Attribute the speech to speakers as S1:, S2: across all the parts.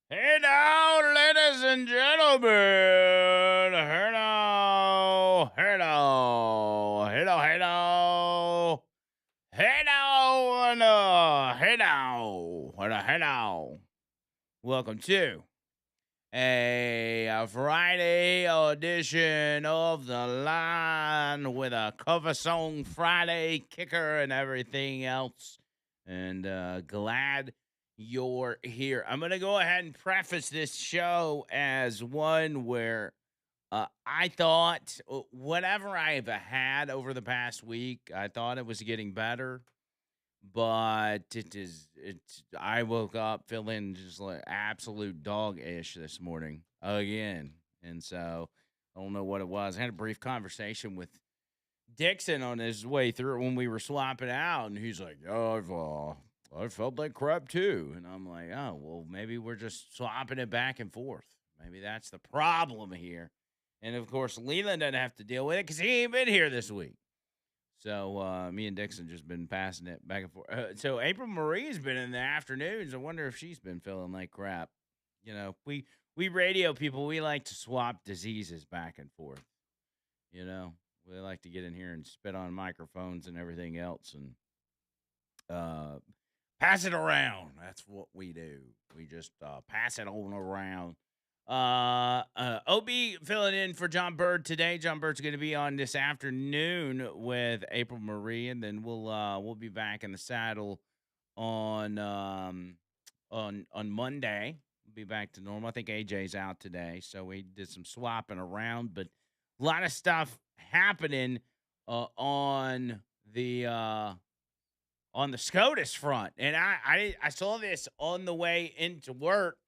S1: Hey now, ladies and gentlemen. Hello, hello, hello, hello, hello, and hello, and hello. Welcome to a Friday edition of the line with a cover song Friday kicker and everything else. And glad you're here. I'm going to go ahead and preface this show as one where I thought whatever I've had over the past week, I thought it was getting better, but I woke up feeling just like absolute dog-ish this morning again, and so I don't know what it was. I had a brief conversation with Dixon on his way through when we were swapping out, and he's like, "Oh, I felt like crap too," and I'm like, "Oh, well, maybe we're just swapping it back and forth. Maybe that's the problem here." And of course, Leland doesn't have to deal with it because he ain't been here this week. So me and Dixon just been passing it back and forth. So April Marie's been in the afternoons. I wonder if she's been feeling like crap. You know, we radio people, we like to swap diseases back and forth. You know, we like to get in here and spit on microphones and everything else and uh, pass it around. That's what we do. We just pass it on around. OB filling in for John Bird today. John Bird's going to be on this afternoon with April Marie, and then we'll be back in the saddle on on Monday. We'll be back to normal. I think AJ's out today, so we did some swapping around, but a lot of stuff happening on the SCOTUS front, and I saw this on the way into work,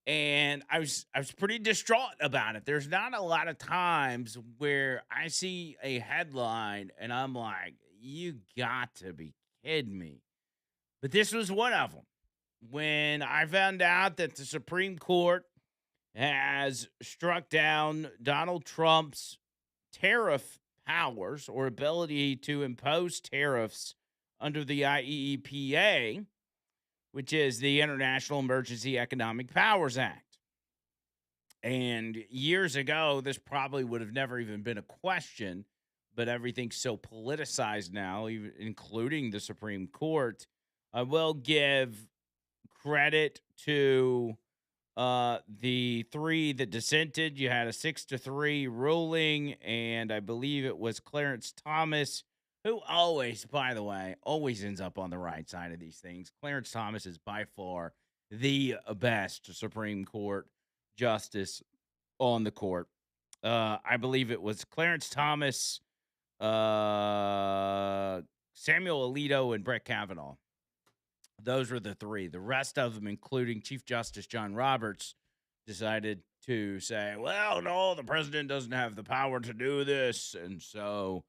S1: and I was pretty distraught about it. There's not a lot of times where I see a headline and I'm like, you got to be kidding me. But this was one of them. When I found out that the Supreme Court has struck down Donald Trump's tariff powers or ability to impose tariffs under the IEEPA, which is the International Emergency Economic Powers Act. And years ago, this probably would have never even been a question, but everything's so politicized now, even including the Supreme Court. I will give credit to the three that dissented. You had a 6-3 ruling, and I believe it was Clarence Thomas, who always, by the way, always ends up on the right side of these things. Clarence Thomas is by far the best Supreme Court justice on the court. I believe it was Clarence Thomas, Samuel Alito, and Brett Kavanaugh. Those were the three. The rest of them, including Chief Justice John Roberts, decided to say, well, no, the president doesn't have the power to do this. And so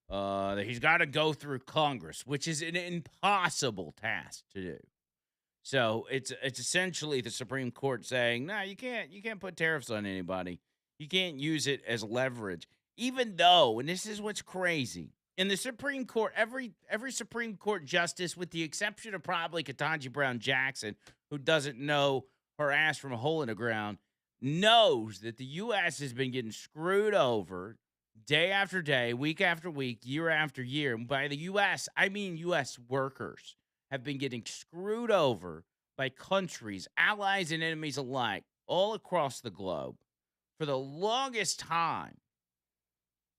S1: he's got to go through Congress, which is an impossible task to do. So it's essentially the Supreme Court saying, no, you can't put tariffs on anybody. You can't use it as leverage. Even though, and this is what's crazy, in the Supreme Court, every Supreme Court justice, with the exception of probably Ketanji Brown Jackson, who doesn't know her ass from a hole in the ground, knows that the U.S. has been getting screwed over day after day, week after week, year after year. And by the U.S., I mean U.S. workers have been getting screwed over by countries, allies and enemies alike, all across the globe for the longest time.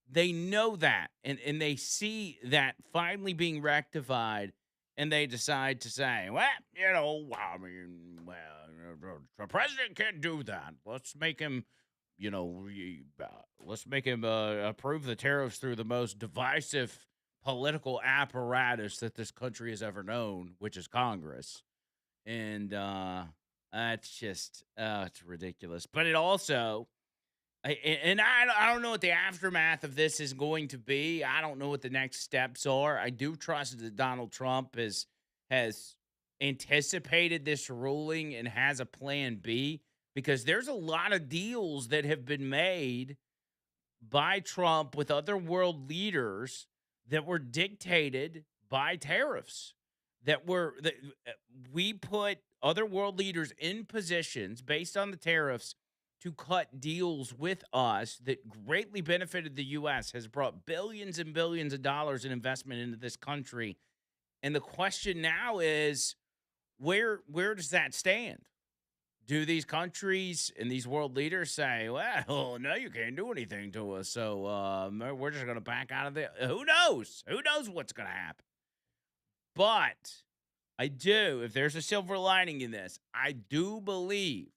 S1: They know that, and they see that finally being rectified, and they decide to say, well, I mean, well, the president can't do that. Let's make him, let's make him approve the tariffs through the most divisive political apparatus that this country has ever known, which is Congress. And that's just, it's ridiculous. But it also, I don't know what the aftermath of this is going to be. I don't know what the next steps are. I do trust that Donald Trump has anticipated this ruling and has a plan B, because there's a lot of deals that have been made by Trump with other world leaders that were dictated by tariffs. that we put other world leaders in positions based on the tariffs to cut deals with us that greatly benefited the US, has brought billions and billions of dollars in investment into this country. And the question now is, where does that stand? Do these countries and these world leaders say, well, no, you can't do anything to us, so we're just going to back out of it? Who knows? Who knows what's going to happen? But I do, if there's a silver lining in this, I do believe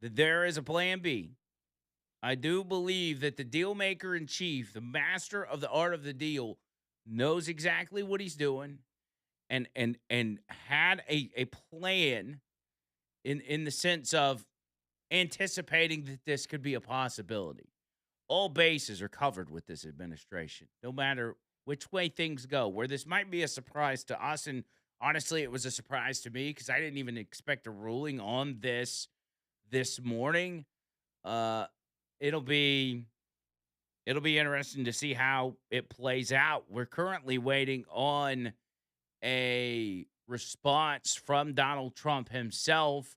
S1: that there is a plan B. I do believe that the deal maker in chief, the master of the art of the deal, knows exactly what he's doing and had a plan in the sense of anticipating that this could be a possibility. All bases are covered with this administration, no matter which way things go. Where this might be a surprise to us, and honestly, it was a surprise to me because I didn't even expect a ruling on this morning. Uh, it'll be interesting to see how it plays out. We're currently waiting on a response from Donald Trump himself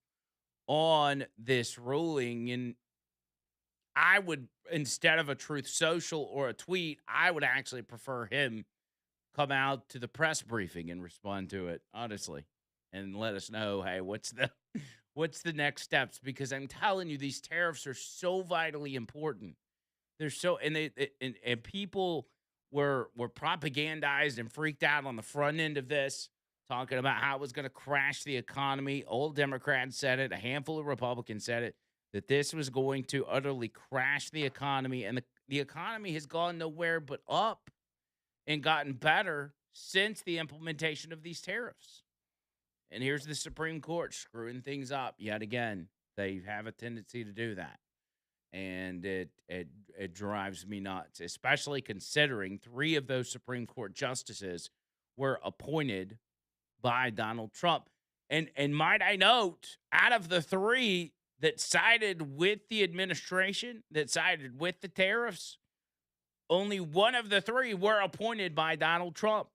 S1: on this ruling. And I would, instead of a Truth Social or a tweet, I would actually prefer him come out to the press briefing and respond to it, honestly, and let us know, hey, what's the next steps? Because I'm telling you, these tariffs are so vitally important. They're so, and and people were propagandized and freaked out on the front end of this, talking about how it was going to crash the economy. All Democrats said it, a handful of Republicans said it, that this was going to utterly crash the economy, and the economy has gone nowhere but up and gotten better since the implementation of these tariffs. And here's the Supreme Court screwing things up yet again. They have a tendency to do that. And it drives me nuts, especially considering 3 of those Supreme Court justices were appointed by Donald Trump. And might I note, out of the 3 that sided with the administration, that sided with the tariffs, only one of the 3 were appointed by Donald Trump.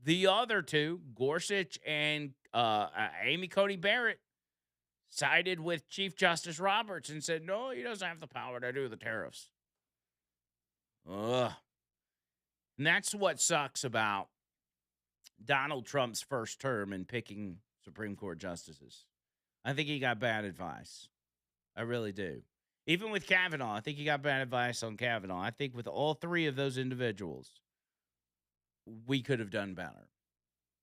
S1: The other 2, Gorsuch and Amy Coney Barrett, sided with Chief Justice Roberts and said, no, he doesn't have the power to do the tariffs. Ugh. And that's what sucks about Donald Trump's first term in picking Supreme Court justices. I think he got bad advice. I really do. Even with Kavanaugh, I think he got bad advice on Kavanaugh. I think with all 3 of those individuals, we could have done better.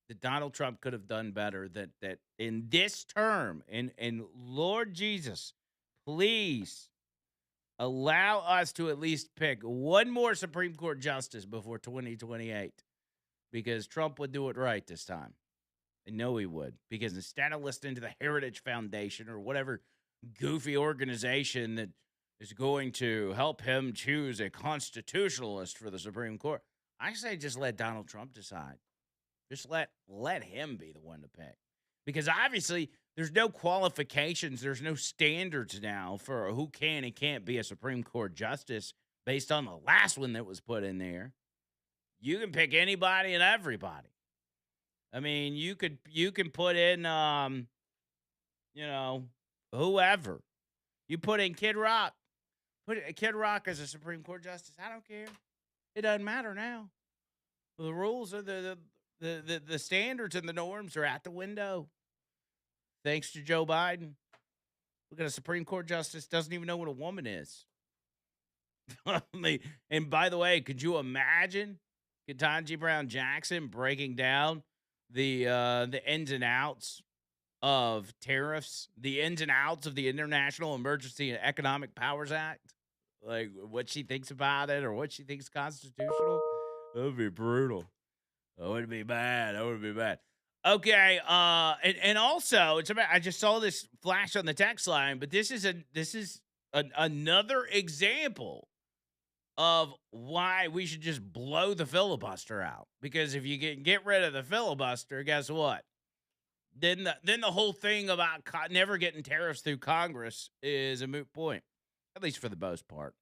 S1: That Donald Trump could have done better, that in this term, and Lord Jesus, please allow us to at least pick one more Supreme Court justice before 2028, because Trump would do it right this time. I know he would, because instead of listening to the Heritage Foundation or whatever goofy organization that is going to help him choose a constitutionalist for the Supreme Court, I say just let Donald Trump decide. Just let him be the one to pick. Because obviously there's no qualifications, there's no standards now for who can and can't be a Supreme Court justice based on the last one that was put in there. You can pick anybody and everybody. I mean, you can put in whoever. You put in Kid Rock. Put Kid Rock as a Supreme Court justice. I don't care. It doesn't matter now. The rules are the standards and the norms are out the window. Thanks to Joe Biden. Look at a Supreme Court justice doesn't even know what a woman is. And by the way, could you imagine Ketanji Brown Jackson breaking down the ins and outs of tariffs, the ins and outs of the International Emergency and Economic Powers Act, like what she thinks about it or what she thinks constitutional? That would be brutal. That would be bad. That would be bad. Okay, and also it's about, I just saw this flash on the text line, but this is another example of why we should just blow the filibuster out. Because if you get rid of the filibuster, guess what? Then the whole thing about never getting tariffs through Congress is a moot point, at least for the most part.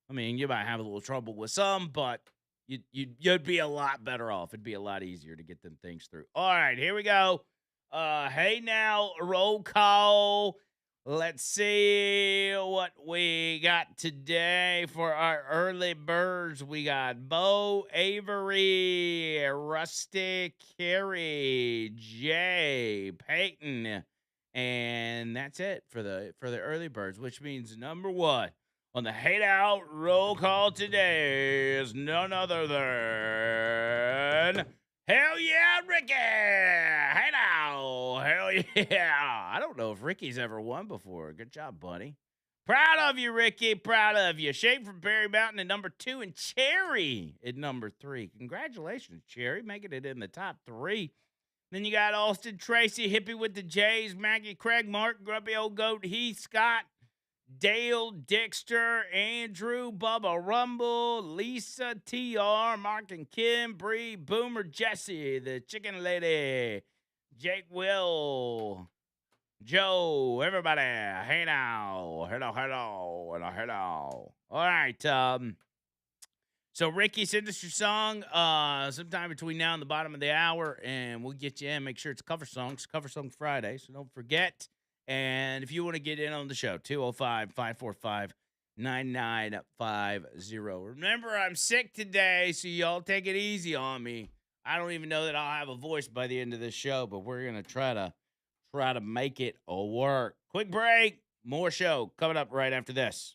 S1: I mean, you might have a little trouble with some, but You'd be a lot better off. It'd be a lot easier to get them things through. All right, here we go. Hey now, roll call. Let's see what we got today for our early birds. We got Bo, Avery, Rusty, Carrie, Jay, Peyton, and that's it for the early birds. Which means number one on the Hate Out roll call today is none other than Hell yeah, Ricky! Hey now! Hell yeah! I don't know if Ricky's ever won before. Good job, buddy. Proud of you, Ricky. Proud of you. Shane from Berry Mountain at number 2 and Cherry at number 3. Congratulations, Cherry, making it in the top 3. Then you got Austin, Tracy, Hippie with the J's, Maggie, Craig, Mark, Grumpy Old Goat, Heath, Scott, Dale, Dexter, Andrew, Bubba Rumble, Lisa, TR, Mark and Kim, Bree, Boomer, Jesse, the Chicken Lady, Jake, Will, Joe, everybody. Hey now. Hello. All right. So Ricky, send us your song sometime between now and the bottom of the hour, and we'll get you in. Make sure it's cover songs, Cover Song Friday, so don't forget. And if you want to get in on the show, 205-545-9950. Remember, I'm sick today, so y'all take it easy on me. I don't even know that I'll have a voice by the end of this show, but we're going to try to make it work. Quick break. More show coming up right after this.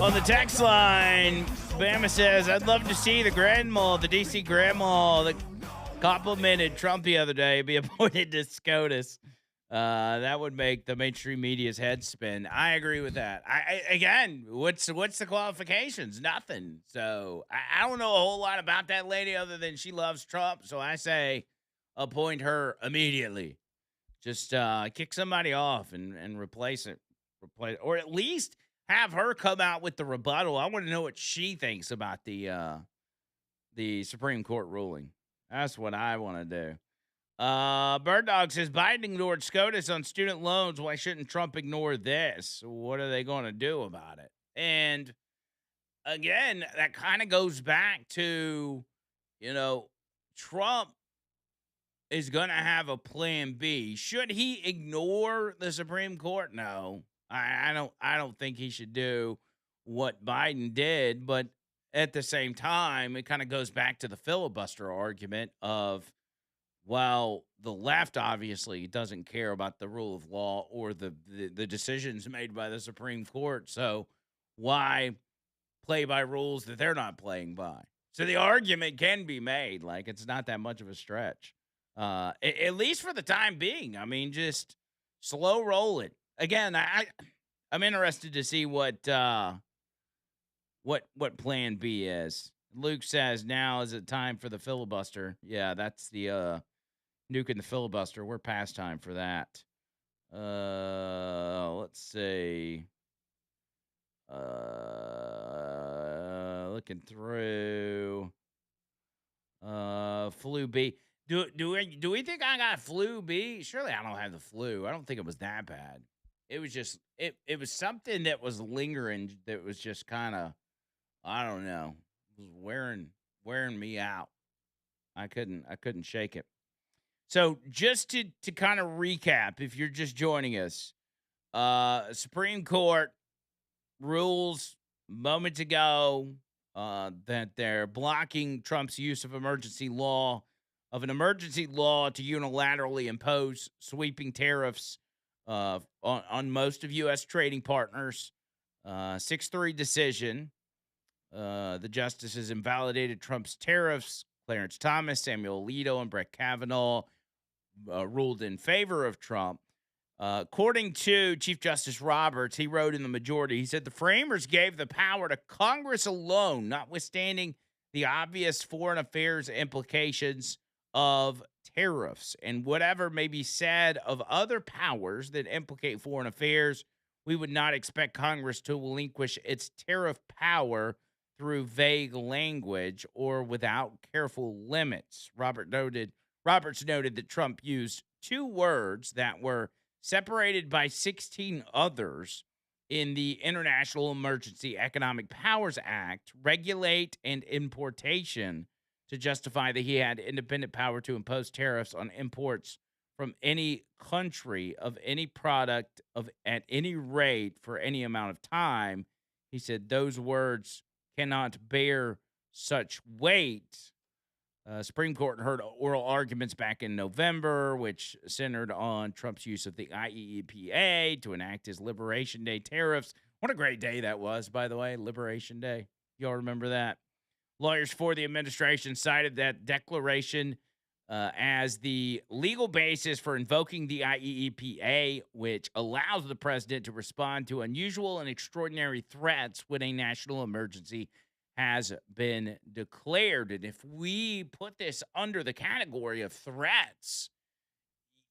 S1: On the text line, Bama says, I'd love to see the Grand Mall, the DC Grand Mall, complimented Trump the other day, be appointed to SCOTUS. That would make the mainstream media's head spin. I agree with that. Again, what's the qualifications? Nothing. So I don't know a whole lot about that lady other than she loves Trump. So I say appoint her immediately. Just kick somebody off and replace, or at least have her come out with the rebuttal. I want to know what she thinks about the Supreme Court ruling. That's what I want to do. Bird Dog says Biden ignored SCOTUS on student loans. Why shouldn't Trump ignore this? What are they going to do about it? And again, that kind of goes back to, Trump is going to have a plan B. Should he ignore the Supreme Court? No, I don't think he should do what Biden did. But at the same time, it kind of goes back to the filibuster argument of, well, the left obviously doesn't care about the rule of law or the decisions made by the Supreme Court. So why play by rules that they're not playing by? So the argument can be made. Like, it's not that much of a stretch. At least for the time being. I mean, just slow roll it. Again, I'm interested to see what plan B is. Luke says now is it time for the filibuster? Yeah, that's the nuking the filibuster. We're past time for that. Let's see. Looking through. Flu B. Do we think I got flu B? Surely I don't have the flu. I don't think it was that bad. It was just it was something that was lingering that was just kind of, I don't know, was wearing me out. I couldn't shake it. So just to kind of recap, if you're just joining us, Supreme Court rules moments ago that they're blocking Trump's use of an emergency law to unilaterally impose sweeping tariffs on most of U.S. trading partners. 6-3 decision. The justices invalidated Trump's tariffs. Clarence Thomas, Samuel Alito, and Brett Kavanaugh ruled in favor of Trump. According to Chief Justice Roberts, he wrote in the majority, he said the framers gave the power to Congress alone, notwithstanding the obvious foreign affairs implications of tariffs. And whatever may be said of other powers that implicate foreign affairs, we would not expect Congress to relinquish its tariff power through vague language or without careful limits. Roberts noted that Trump used two words that were separated by 16 others in the International Emergency Economic Powers Act, regulate and importation, to justify that he had independent power to impose tariffs on imports from any country of any product at any rate for any amount of time. He said those words cannot bear such weight. Supreme Court heard oral arguments back in November, which centered on Trump's use of the IEEPA to enact his Liberation Day tariffs. What a great day that was, by the way, Liberation Day. Y'all remember that? Lawyers for the administration cited that declaration as the legal basis for invoking the IEEPA, which allows the president to respond to unusual and extraordinary threats when a national emergency has been declared. And if we put this under the category of threats,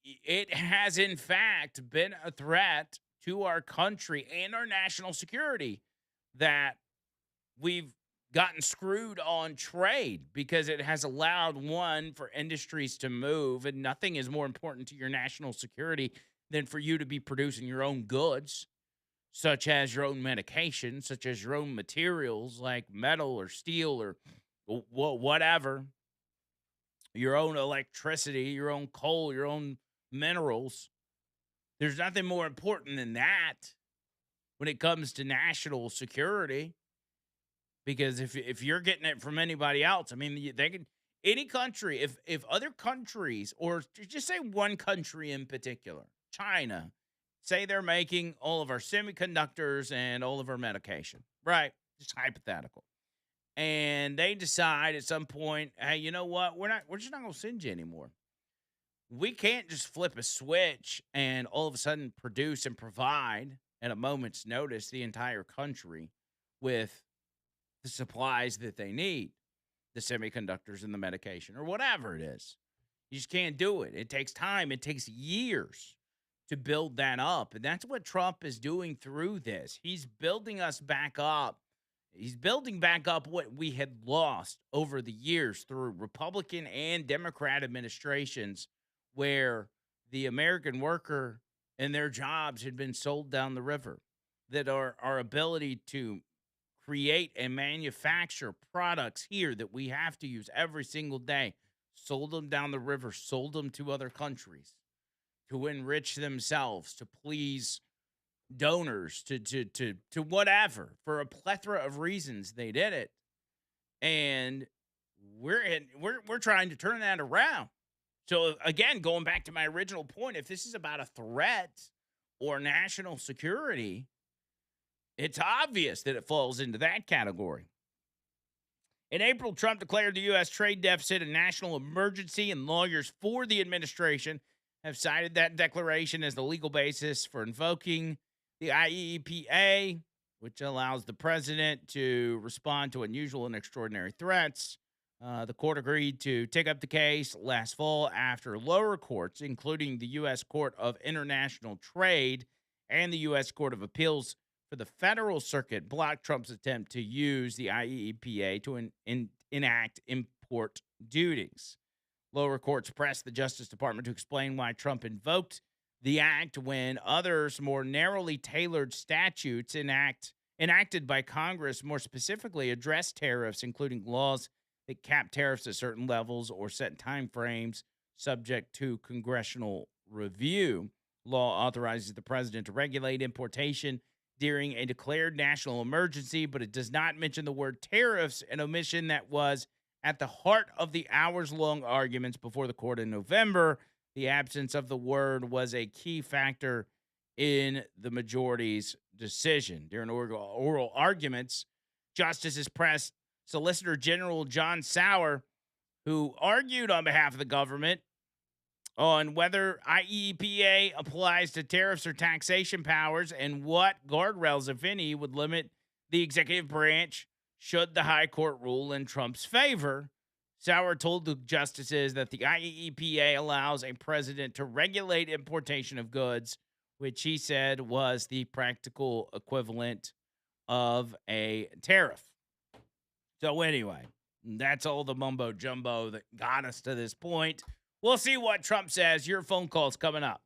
S1: it has in fact been a threat to our country and our national security that we've gotten screwed on trade, because it has allowed for industries to move, and nothing is more important to your national security than for you to be producing your own goods, such as your own medication, such as your own materials like metal or steel or whatever, your own electricity, your own coal, your own minerals. There's nothing more important than that when it comes to national security, because if you're getting it from anybody else, I mean, they can, any country, if other countries, or just say one country in particular, China, say they're making all of our semiconductors and all of our medication, right? Just hypothetical. And they decide at some point, hey, you know what? We're just not gonna send you anymore. We can't just flip a switch and all of a sudden produce and provide at a moment's notice the entire country with the supplies that they need, the semiconductors and the medication or whatever it is. You just can't do it. It takes time, it takes years to build that up. And that's what Trump is doing through this. He's building us back up. He's building back up what we had lost over the years through Republican and Democrat administrations, where the American worker and their jobs had been sold down the river. That our ability to create and manufacture products here that we have to use every single day, sold them down the river, sold them to other countries to enrich themselves, to please donors, to whatever. For a plethora of reasons they did it. And we're trying to turn that around. So again, going back to my original point, if this is about a threat or national security, it's obvious that it falls into that category. In April, Trump declared the U.S. trade deficit a national emergency, and lawyers for the administration have cited that declaration as the legal basis for invoking the IEEPA, which allows the president to respond to unusual and extraordinary threats. The court agreed to take up the case last fall after lower courts, including the U.S. Court of International Trade and the U.S. Court of Appeals for the Federal Circuit, blocked Trump's attempt to use the IEEPA to enact import duties. Lower courts pressed the Justice Department to explain why Trump invoked the act when others, more narrowly tailored statutes enacted by Congress more specifically address tariffs, including laws that cap tariffs at certain levels or set time frames subject to congressional review. Law authorizes the president to regulate importation during a declared national emergency, but it does not mention the word tariffs, an omission that was at the heart of the hours-long arguments before the court in November. The absence of the word was a key factor in the majority's decision. During oral arguments, justices pressed Solicitor General John Sauer, who argued on behalf of the government, on whether IEEPA applies to tariffs or taxation powers and what guardrails, if any, would limit the executive branch should the high court rule in Trump's favor. Sauer told the justices that the IEEPA allows a president to regulate importation of goods, which he said was the practical equivalent of a tariff. So anyway, that's all the mumbo jumbo that got us to this point. We'll see what Trump says. Your phone call's coming up.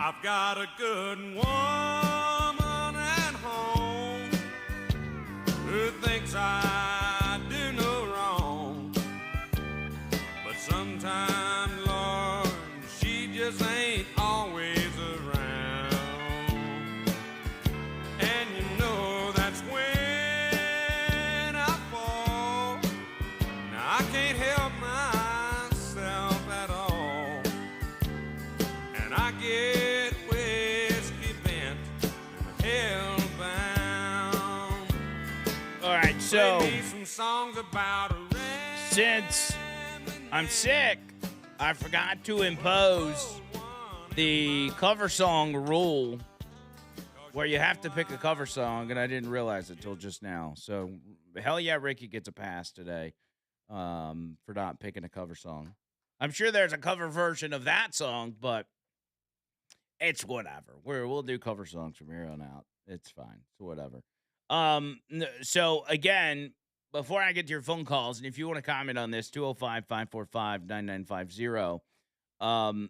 S2: I've got a good woman at home who thinks I do no wrong. But sometimes, Lord, she just ain't always around. And you know that's when I fall. Now I can't help myself at all. And I get whiskey bent, hellbound.
S1: All right, so
S2: Play me some songs about a
S1: since I'm sick, I forgot to impose the cover song rule where you have to pick a cover song, and I didn't realize it till just now. So, hell yeah, Ricky gets a pass today for not picking a cover song. I'm sure there's a cover version of that song, but it's whatever. We'll do cover songs from here on out. It's fine. It's whatever. So again, before I get to your phone calls, and if you want to comment on this, 205-545-9950.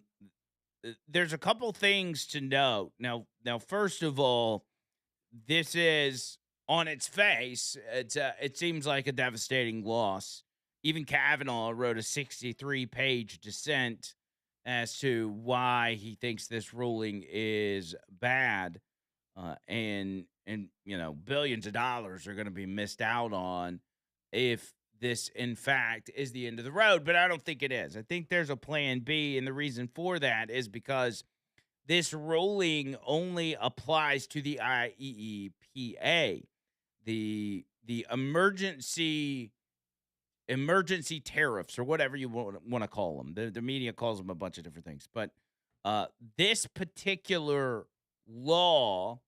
S1: There's a couple things to note. Now, first of all, this is on its face. It seems like a devastating loss. Even Kavanaugh wrote a 63-page dissent as to why he thinks this ruling is bad, and billions of dollars are going to be missed out on if this in fact is the end of the road. But I don't think it is. I think there's a plan B, and the reason for that is because this ruling only applies to the IEEPA, the emergency tariffs, or whatever you want to call them. The media calls them a bunch of different things, but this particular law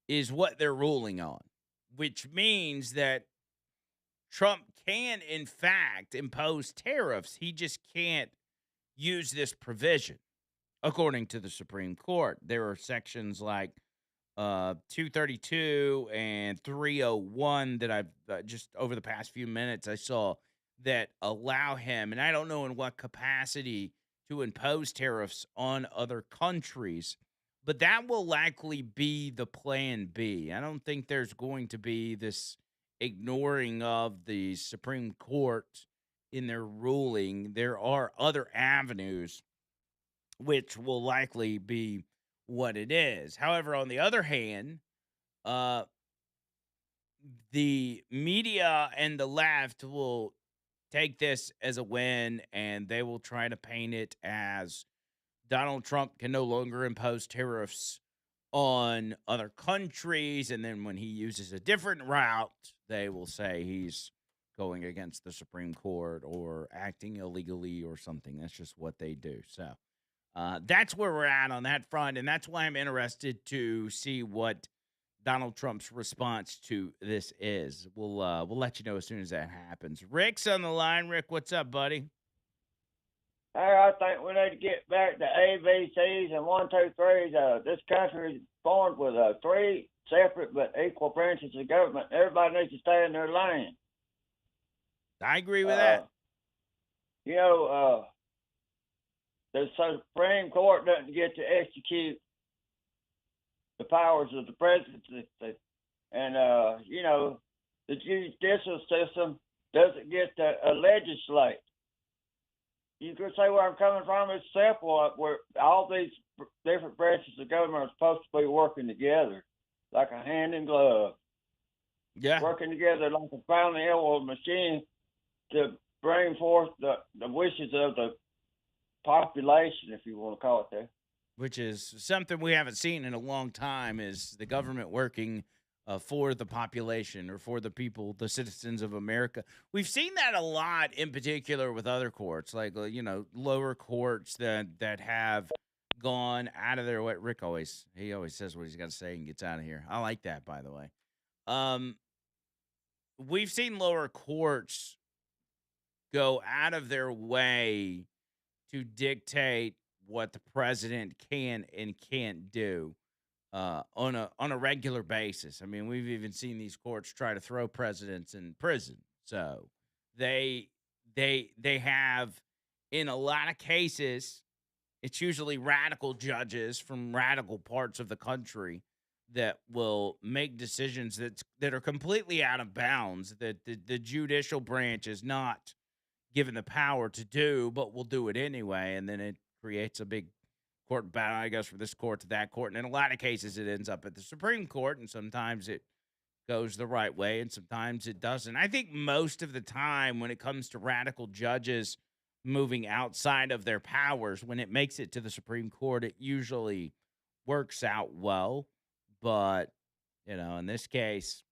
S1: is what they're ruling on, which means that Trump can, in fact, impose tariffs. He just can't use this provision, according to the Supreme Court. There are sections like 232 and 301 that I've just over the past few minutes I saw that allow him, and I don't know in what capacity, to impose tariffs on other countries. But that will likely be the plan B. I don't think there's going to be this ignoring of the Supreme Court in their ruling. There are other avenues, which will likely be what it is. However, on the other hand, the media and the left will take this as a win, and they will try to paint it as Donald Trump can no longer impose tariffs on other countries. And then when he uses a different route, they will say he's going against the Supreme Court or acting illegally or something. That's just what they do. So that's where we're at on that front. And that's why I'm interested to see what Donald Trump's response to this is. We'll let you know as soon as that happens. Rick's on the line. Rick, what's up, buddy?
S3: Hey, I think we need to get back to ABCs and 1, 2, 3s. This country is formed with 3 separate but equal branches of government. Everybody needs to stay in their lane.
S1: I agree with that.
S3: The Supreme Court doesn't get to execute the powers of the presidency. And, the judicial system doesn't get to legislate. You could say where I'm coming from is simple, where all these different branches of government are supposed to be working together, like a hand in glove.
S1: Yeah.
S3: Working together like a finely oiled machine to bring forth the wishes of the population, if you want to call it that.
S1: Which is something we haven't seen in a long time, is the government working for the population or for the people, the citizens of America. We've seen that a lot, in particular with other courts, like, lower courts that have gone out of their way. Rick always says what he's got to say and gets out of here. I like that, by the way. We've seen lower courts go out of their way to dictate what the president can and can't do on a regular basis. I mean, we've even seen these courts try to throw presidents in prison. So they have, in a lot of cases, it's usually radical judges from radical parts of the country that will make decisions that are completely out of bounds, that the judicial branch is not given the power to do, but will do it anyway. And then it creates a big court battle, I guess, from this court to that court. And in a lot of cases, it ends up at the Supreme Court, and sometimes it goes the right way, and sometimes it doesn't. I think most of the time, when it comes to radical judges moving outside of their powers, when it makes it to the Supreme Court, it usually works out well. But, in this case,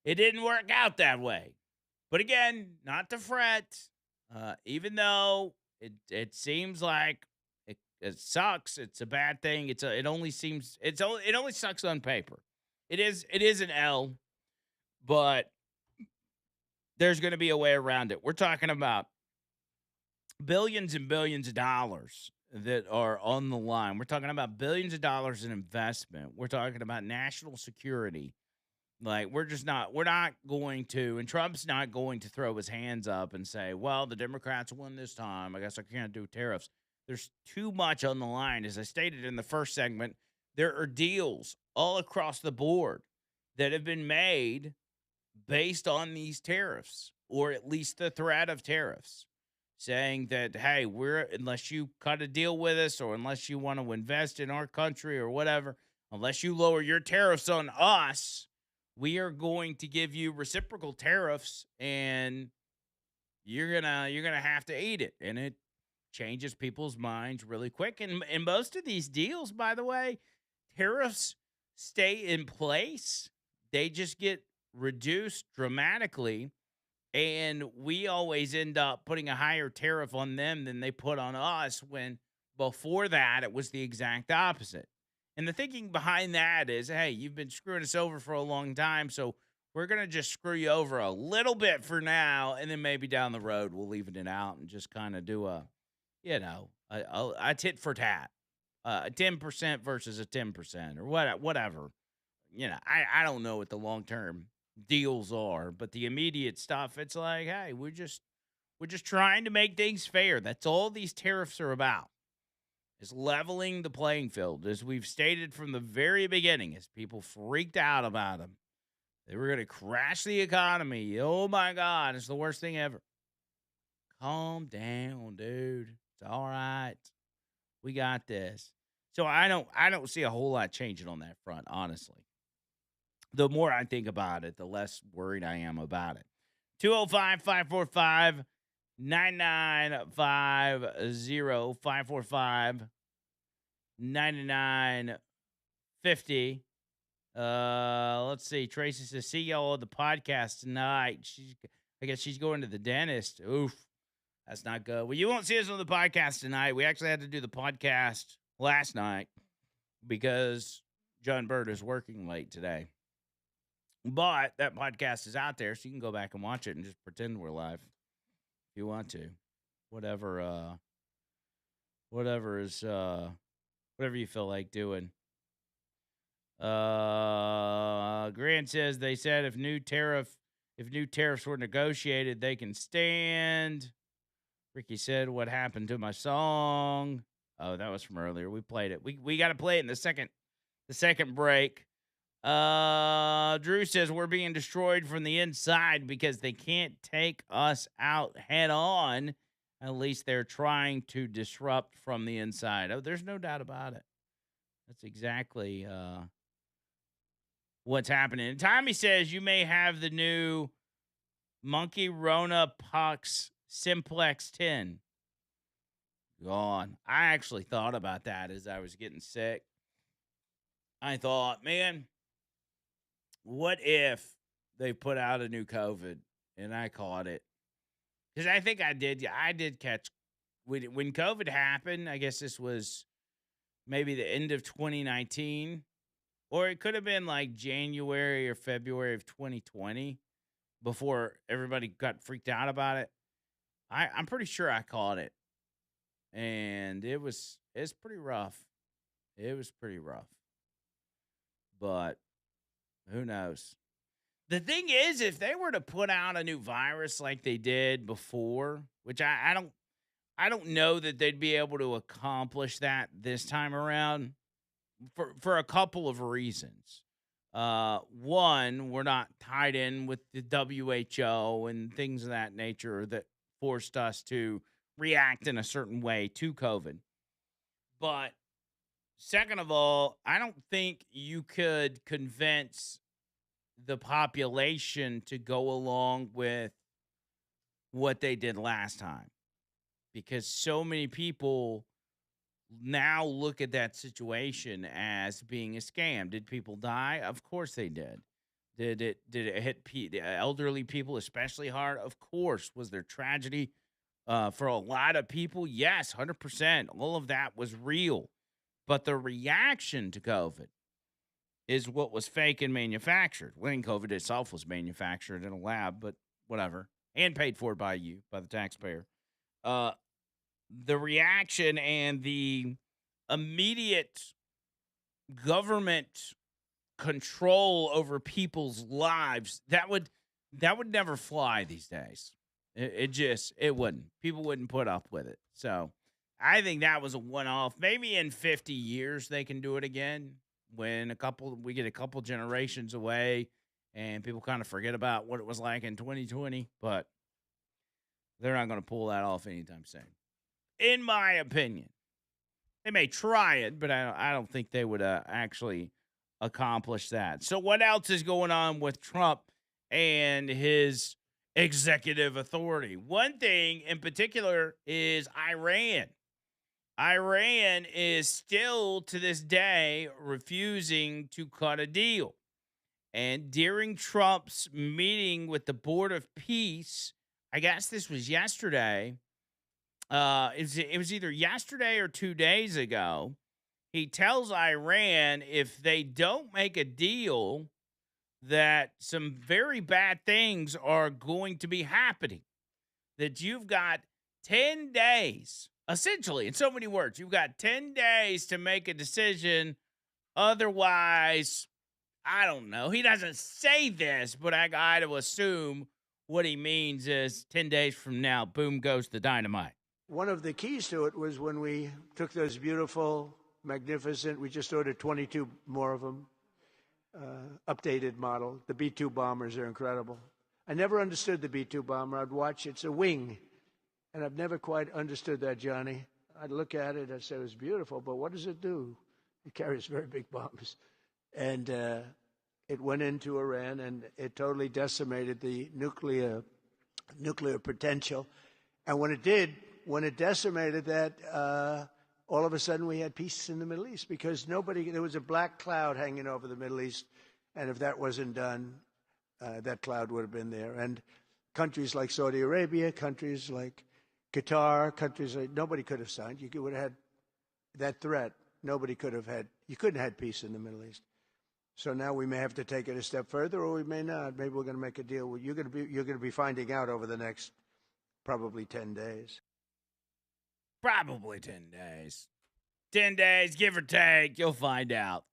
S1: it didn't work out that way. But again, not to fret, even though it seems like it sucks. It's a bad thing. It only sucks on paper. It is an L, but there's going to be a way around it. We're talking about billions and billions of dollars that are on the line. We're talking about billions of dollars in investment. We're talking about national security. Like, we're not going to, and Trump's not going to throw his hands up and say, well, the Democrats won this time. I guess I can't do tariffs. There's too much on the line. As I stated in the first segment, there are deals all across the board that have been made based on these tariffs, or at least the threat of tariffs, saying that, hey, unless you cut a deal with us, or unless you want to invest in our country or whatever, unless you lower your tariffs on us, we are going to give you reciprocal tariffs, and you're gonna have to eat it. And it changes people's minds really quick. And most of these deals, by the way, tariffs stay in place. They just get reduced dramatically, and we always end up putting a higher tariff on them than they put on us, when before that it was the exact opposite. And the thinking behind that is, hey, you've been screwing us over for a long time, so we're going to just screw you over a little bit for now, and then maybe down the road we'll even it out and just kind of do a tit for tat, a 10% versus a 10% or whatever. I don't know what the long-term deals are, but the immediate stuff, it's like, hey, we're just trying to make things fair. That's all these tariffs are about, is leveling the playing field. As we've stated from the very beginning, as people freaked out about them, they were going to crash the economy. Oh my God, it's the worst thing ever. Calm down, dude. It's all right. We got this. So I don't see a whole lot changing on that front, honestly. The more I think about it, the less worried I am about it. 205-545-9950, 545-9950. Let's see. Tracy says, see y'all on the podcast tonight. I guess she's going to the dentist. Oof. That's not good. Well, you won't see us on the podcast tonight. We actually had to do the podcast last night because John Bird is working late today. But that podcast is out there, so you can go back and watch it and just pretend we're live if you want to. Whatever you feel like doing. Grant says they said if new tariffs were negotiated, they can stand. Ricky said, what happened to my song? Oh, that was from earlier. We played it. We got to play it in the second break. Drew says we're being destroyed from the inside because they can't take us out head on. At least they're trying to disrupt from the inside. Oh, there's no doubt about it. That's exactly what's happening. And Tommy says you may have the new Monkey Rona Pox Simplex 10 gone. I actually thought about that as I was getting sick. I thought, man, what if they put out a new COVID and I caught it? Because I think I did catch, when COVID happened, I guess this was maybe the end of 2019, or it could have been like January or February of 2020 before everybody got freaked out about it. I'm pretty sure I caught it, and it's pretty rough. It was pretty rough, but who knows? The thing is, if they were to put out a new virus like they did before, which I I don't know that they'd be able to accomplish that this time around for a couple of reasons. One, we're not tied in with the WHO and things of that nature that forced us to react in a certain way to COVID. But second of all, I don't think you could convince the population to go along with what they did last time because so many people now look at that situation as being a scam. Did people die? Of course they did. Did it hit the elderly people especially hard? Of course. Was there tragedy for a lot of people? Yes, 100%. All of that was real. But the reaction to COVID is what was fake and manufactured. When COVID itself was manufactured in a lab, but whatever, and paid for by you, by the taxpayer. The reaction and the immediate government control over people's lives that would never fly these days. It wouldn't. People wouldn't put up with it. So I think that was a one-off. Maybe in 50 years they can do it again when we get a couple generations away and people kind of forget about what it was like in 2020, but they're not going to pull that off anytime soon. In my opinion, they may try it, but I don't think they would actually accomplish that. So what else is going on with Trump and his executive authority? One thing in particular is Iran. Iran is still to this day refusing to cut a deal. And during Trump's meeting with the Board of Peace, I guess this was yesterday, it was either yesterday or 2 days ago. He tells Iran if they don't make a deal, that some very bad things are going to be happening. That you've got 10 days, essentially, in so many words, you've got 10 days to make a decision. Otherwise, I don't know. He doesn't say this, but I got to assume what he means is 10 days from now, boom goes the dynamite.
S4: One of the keys to it was when we took those beautiful, magnificent, we just ordered 22 more of them, updated model. The B-2 bombers are incredible. I never understood the B-2 bomber. I'd watch, it's a wing. And I've never quite understood that, Johnny. I'd look at it, I'd say it was beautiful, but what does it do? It carries very big bombs. And it went into Iran, and it totally decimated the nuclear potential. And when it decimated that, all of a sudden we had peace in the Middle East because there was a black cloud hanging over the Middle East. And if that wasn't done, that cloud would have been there. And countries like Saudi Arabia, countries like Qatar, countries like, nobody could have signed. You would have had that threat. You couldn't have had peace in the Middle East. So now we may have to take it a step further, or we may not. Maybe we're going to make a deal. You're going to be finding out over the next probably 10 days.
S1: Probably 10 days. 10 days, give or take, you'll find out.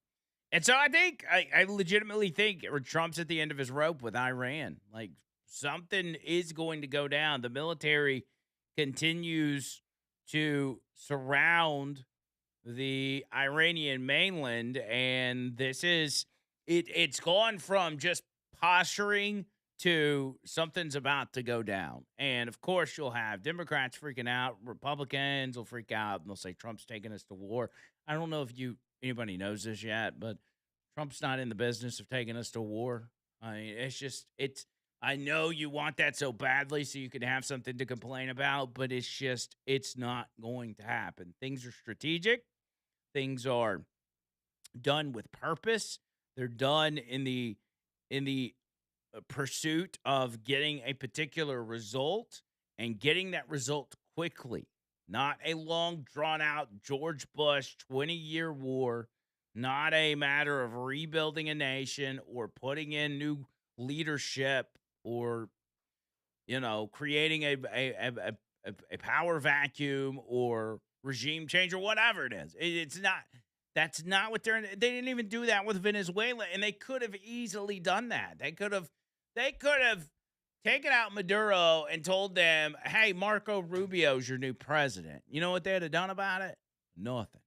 S1: And so I legitimately think Trump's at the end of his rope with Iran. Like, something is going to go down. The military continues to surround the Iranian mainland, and it's gone from just posturing to something's about to go down. And of course you'll have Democrats freaking out, Republicans will freak out, and they'll say Trump's taking us to war. I don't know if anybody knows this yet, but Trump's not in the business of taking us to war. I mean, I know you want that so badly so you can have something to complain about, but it's not going to happen. Things are strategic. Things are done with purpose. They're done in the pursuit of getting a particular result and getting that result quickly, not a long drawn out George Bush 20-year war, not a matter of rebuilding a nation or putting in new leadership or, creating a power vacuum or regime change or whatever it is. It's not. That's not what they didn't even do that with Venezuela, and they could have easily done that. They could have taken out Maduro and told them, hey, Marco Rubio's your new president. You know what they'd have done about it? Nothing.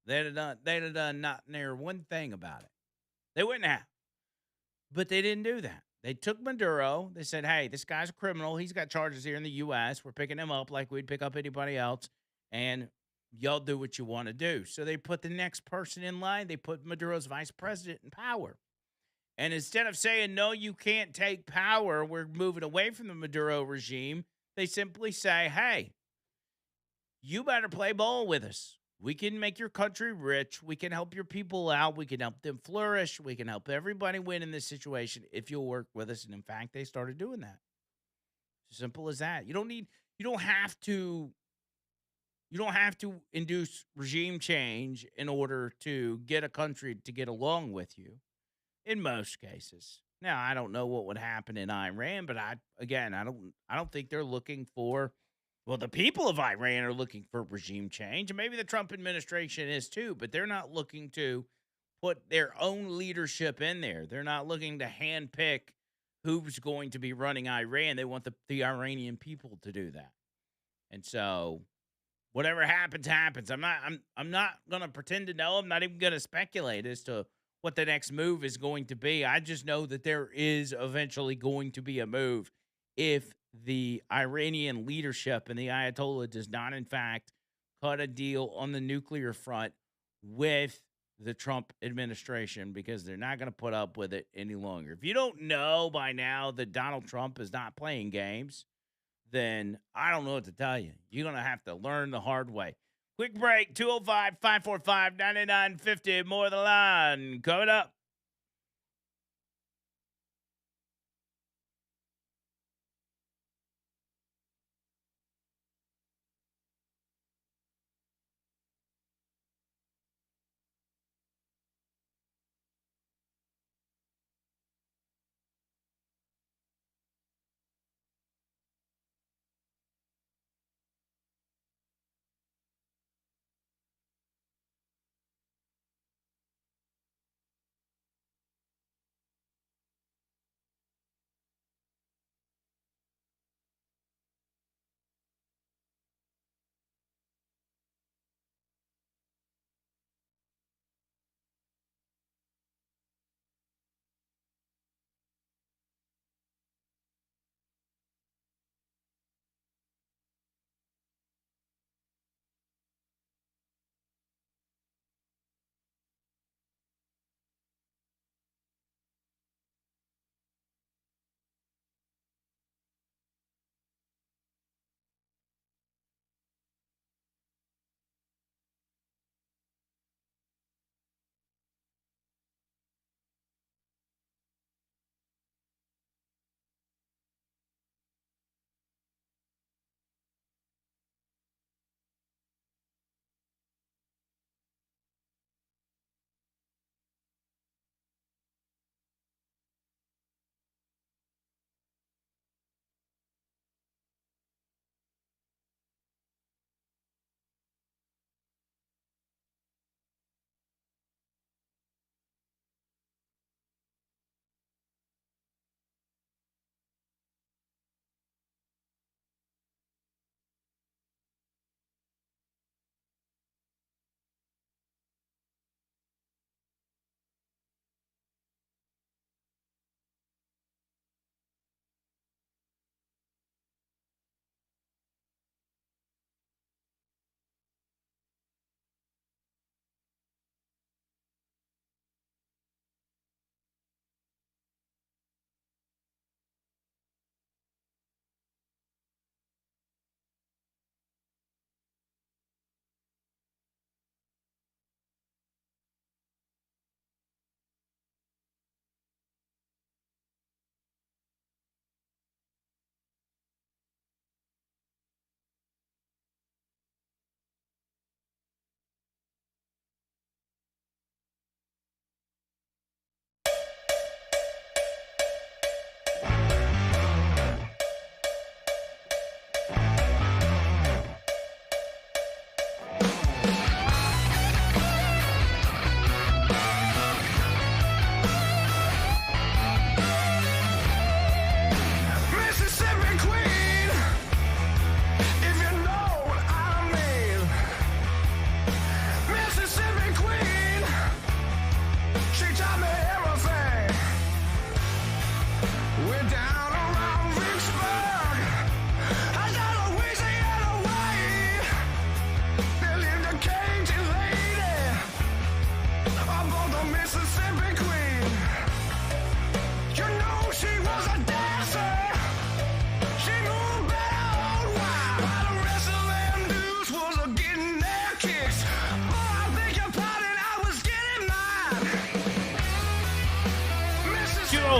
S1: They'd have done not near one thing about it. They wouldn't have. But they didn't do that. They took Maduro. They said, hey, this guy's a criminal. He's got charges here in the U.S. We're picking him up like we'd pick up anybody else. And y'all do what you want to do. So they put the next person in line. They put Maduro's vice president in power. And instead of saying, no, you can't take power, we're moving away from the Maduro regime, they simply say, hey, you better play ball with us. We can make your country rich. We can help your people out. We can help them flourish. We can help everybody win in this situation if you'll work with us. And in fact, they started doing that. Simple as that. You don't have to induce regime change in order to get a country to get along with you in most cases. Now, I don't know what would happen in Iran, but I don't think they're looking for. Well, the people of Iran are looking for regime change, and maybe the Trump administration is too, but they're not looking to put their own leadership in there. They're not looking to handpick who's going to be running Iran. They want the Iranian people to do that. And so whatever happens, happens. I'm not going to pretend to know. I'm not even going to speculate as to what the next move is going to be. I just know that there is eventually going to be a move if the Iranian leadership and the Ayatollah does not, in fact, cut a deal on the nuclear front with the Trump administration, because they're not going to put up with it any longer. If you don't know by now that Donald Trump is not playing games, then I don't know what to tell you. You're going to have to learn the hard way. Quick break, 205-545-9950. More of the line coming up.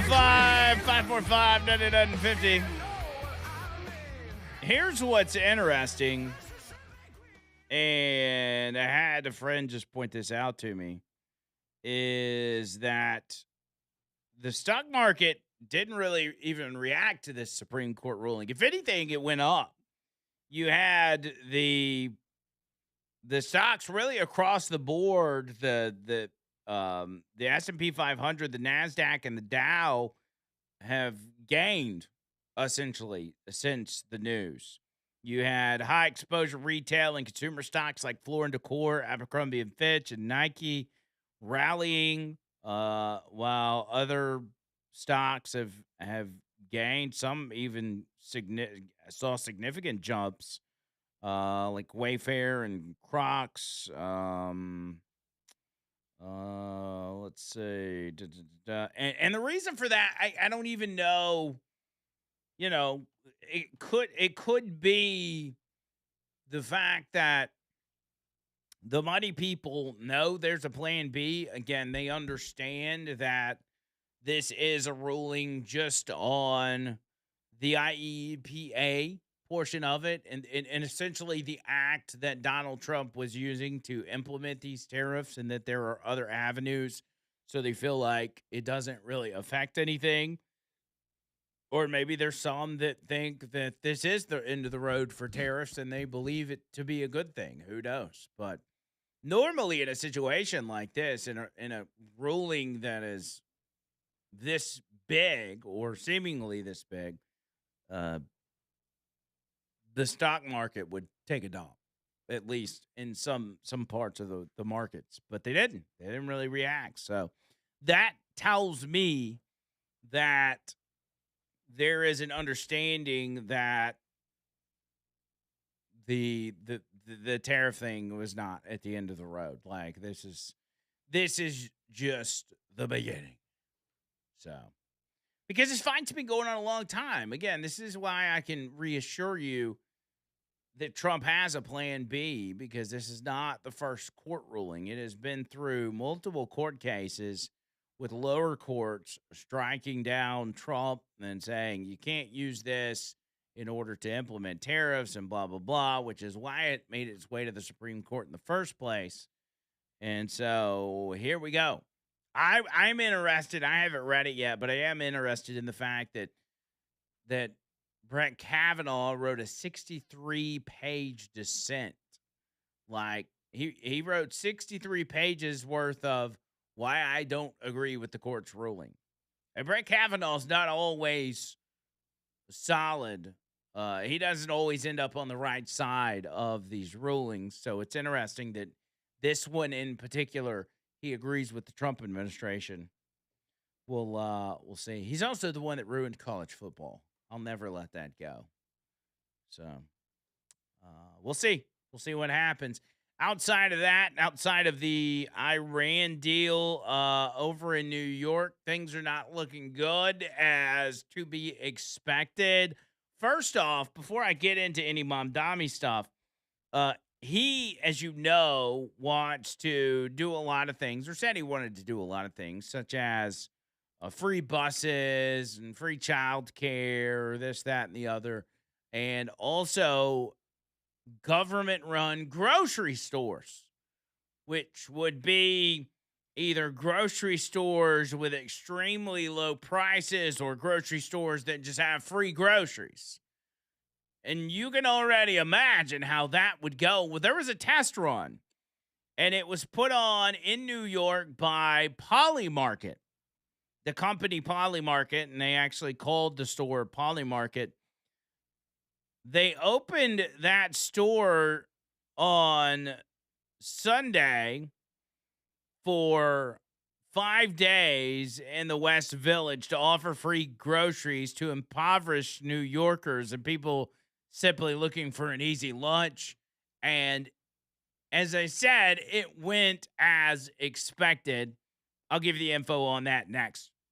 S1: 505-545-9950. Here's what's interesting, and I had a friend just point this out to me, is that the stock market didn't really even react to this Supreme Court ruling. If anything, it went up. You had the stocks really across the board, the S&P 500, the Nasdaq, and the Dow have gained essentially since the news. You had high exposure retail and consumer stocks like Floor and Decor, Abercrombie and Fitch, and Nike rallying, while other stocks have gained. Some even saw significant jumps, like Wayfair and Crocs. Let's see. And the reason for that, I don't even know. You know, it could be the fact that the money people know there's a plan B. Again, they understand that this is a ruling just on the IEPA portion of it, and essentially the act that Donald Trump was using to implement these tariffs, and that there are other avenues, so they feel like it doesn't really affect anything. Or maybe there's some that think that this is the end of the road for tariffs and they believe it to be a good thing. Who knows? But normally in a situation like this, in a ruling that is this big or seemingly this big, the stock market would take a dump, at least in some parts of the markets. But they didn't. They didn't really react. So that tells me that there is an understanding that the tariff thing was not at the end of the road. Like this is just the beginning. So, because it's fine to be going on a long time. Again, this is why I can reassure you that Trump has a plan B, because this is not the first court ruling. It has been through multiple court cases with lower courts striking down Trump and saying you can't use this in order to implement tariffs and blah, blah, blah, which is why it made its way to the Supreme Court in the first place. And so here we go. I'm interested. I haven't read it yet, but I am interested in the fact that Brett Kavanaugh wrote a 63-page dissent. Like he wrote 63 pages worth of why I don't agree with the court's ruling. And Brett Kavanaugh's not always solid. He doesn't always end up on the right side of these rulings. So it's interesting that this one in particular, he agrees with the Trump administration. We'll see. He's also the one that ruined college football. I'll never let that go. So we'll see. We'll see what happens. Outside of that, outside of the Iran deal over in New York, things are not looking good as to be expected. First off, before I get into any Mamdani stuff, he, as you know, wants to do a lot of things, or said he wanted to do a lot of things, such as free buses and free child care, this, that, and the other, and also government-run grocery stores, which would be either grocery stores with extremely low prices or grocery stores that just have free groceries. And you can already imagine how that would go. Well, there was a test run, and it was put on in New York by Polymarket, the company Polymarket, and they actually called the store Polymarket. They opened that store on Sunday for 5 days in the West Village to offer free groceries to impoverished New Yorkers and people simply looking for an easy lunch. And as I said, it went as expected. I'll give you the info on that next.